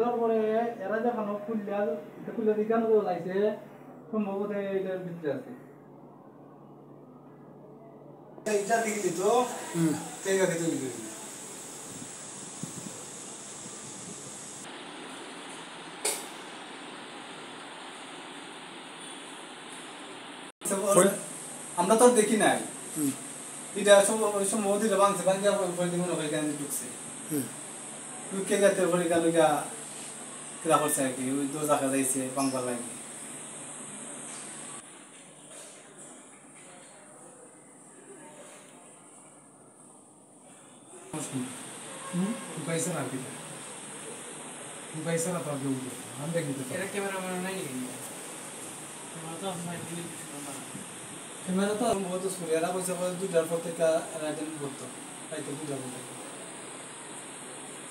ওটার পরে এরা দেখানো খুললে দিকানো যাইছে সম্ভবত এটার ভিতরে আছে এইটা দিকে দিত ঠিক আছে তুই দিবি আমরা তো দেখি নাই এটা সম্ভবত এটা বাংছে বাংলা পরে মনে হয় কেন ঢুকছে ঢুকে যেতে পরে গেল গা কিরা করছে আর কি ওই দো জায়গা যাইছে বাংলা লাগে पैसा ना पैसा ना तो हम देखेंगे कैमरा नहीं कैमरा तो बहुत सूर्य ना कोई सब दूसरा फोटो का राजन बोलतो राइट दूसरा फोटो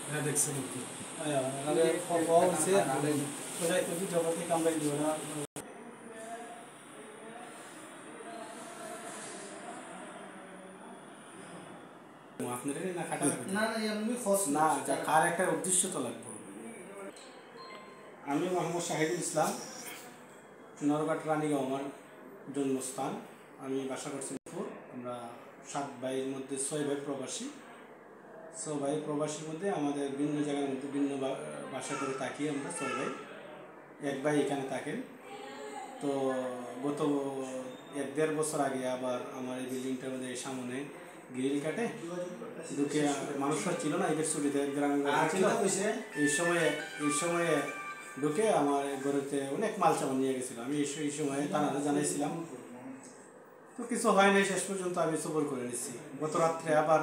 ना देख सकते आया अरे फॉर से राइट दूसरा फोटो काम रही जो ना আপনাদের না কাটা না না এমনি ফস না যা কার একটা উদ্দেশ্য তো লাগবে আমি মোহাম্মদ শাহিদুল ইসলাম নরঘাট রানীগাঁও আমার জন্মস্থান আমি বাসা করছি আমরা 7 ভাইয়ের মধ্যে 6 ভাই প্রবাসী 6 ভাই প্রবাসীর মধ্যে আমাদের ভিন্ন জায়গার মধ্যে ভিন্ন বাসা করে থাকি আমরা 6 ভাই এক ভাই এখানে থাকেন তো গত 1-1.5 বছর আগে আবার আমার এই বিল্ডিংটার মধ্যে সামনে গ্রিল কাটে ঢুকে মানুষরা ছিল না এদের ছুটিতে গ্রামে ছিল এই সময়ে ঢুকে আমার ঘরেতে অনেক মাল সামান নিয়ে গেছিল আমি এই সময় তানাদের জানাইছিলাম তো কিছু হয় নাই শেষ পর্যন্ত আমি সবর করে নিচ্ছি গত রাত্রে আবার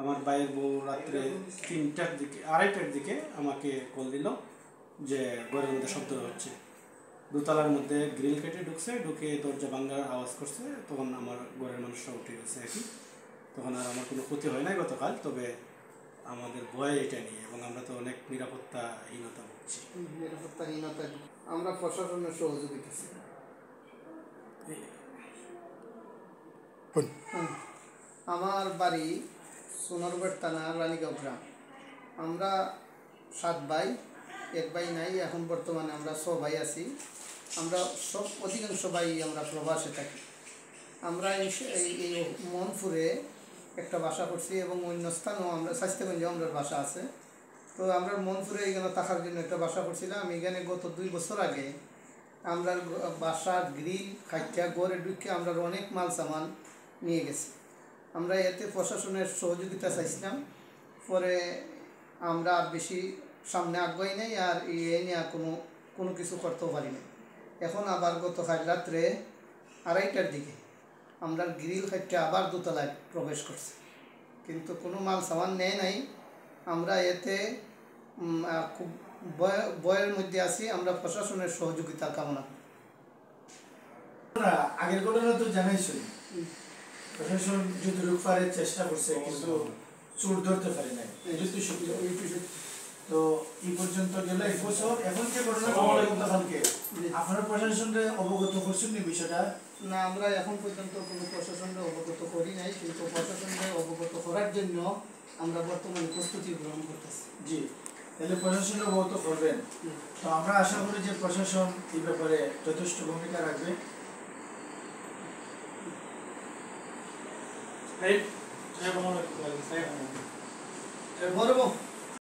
আমার ভাইয়ের বউ রাত্রে 3টার দিকে 2:30টার দিকে আমাকে কল দিল যে ঘরের মধ্যে শব্দ হচ্ছে দোতলার মধ্যে গ্রিল কেটে ঢুকে দরজা ভাঙার আওয়াজ করছে তখন আমার ঘরের মানুষরা উঠে গেছে আর কি তখন আর আমার কোনো ক্ষতি হয় নাই গতকাল তবে আমাদের ভয় এটা নিয়ে এবং আমরা তো অনেক নিরাপত্তাহীনতা ভুগছি আমরা প্রশাসনের সহযোগিতা আমার বাড়ি সোনারঘাট থানা রানীগাঁও গ্রাম আমরা 7 ভাই এক ভাই নাই এখন বর্তমানে আমরা 6 ভাই আছি আমরা সব অধিকাংশ ভাই আমরা প্রবাসে থাকি আমরা এই মনপুরে একটা বাসা করছি এবং অন্য স্থানেও আমরা স্বাস্থ্যগঞ্জে আমরা বাসা আছে তো আমরা মনপুরে এখানে থাকার জন্য একটা বাসা করছিলাম এখানে গত 2 বছর আগে আমরা বাসা গ্রিল খাইটা গড়ে ঢুকে আমরা অনেক মাল সামান নিয়ে গেছি আমরা এতে প্রশাসনের সহযোগিতা চাইছিলাম পরে আমরা আর বেশি সামনে আগ্রহী নেই আর এই নিয়ে কোনো কিছু করতেও পারি না এখন আবার গতকাল রাত্রে 2:30টার দিকে আমরা গ্রিল খাইতে আবার দোতলায় প্রবেশ করছি কিন্তু কোনো মাল সামান নেয় নাই আমরা এতে খুব ভয়ের মধ্যে আছি আমরা প্রশাসনের সহযোগিতা কামনা আগের ঘটনা তো জানাইছই প্রশাসন যদি রূপারের চেষ্টা করছে কিন্তু চোর ধরতে পারে নাই তো এই পর্যন্ত গেল এই বছর এখন যে ঘটনা গতকালকে আপনারা প্রশাসনকে অবগত করছেন এই বিষয়টা না আমরা এখন পর্যন্ত কোনো প্রশাসনকে অবগত করি নাই কিন্তু প্রশাসনকে অবগত করার জন্য আমরা বর্তমানে প্রস্তুতি গ্রহণ করতেছি জি তাহলে প্রশাসন অবগত করবেন তো আমরা আশা করি যে প্রশাসন এই ব্যাপারে যথেষ্ট ভূমিকা রাখবে এই বড়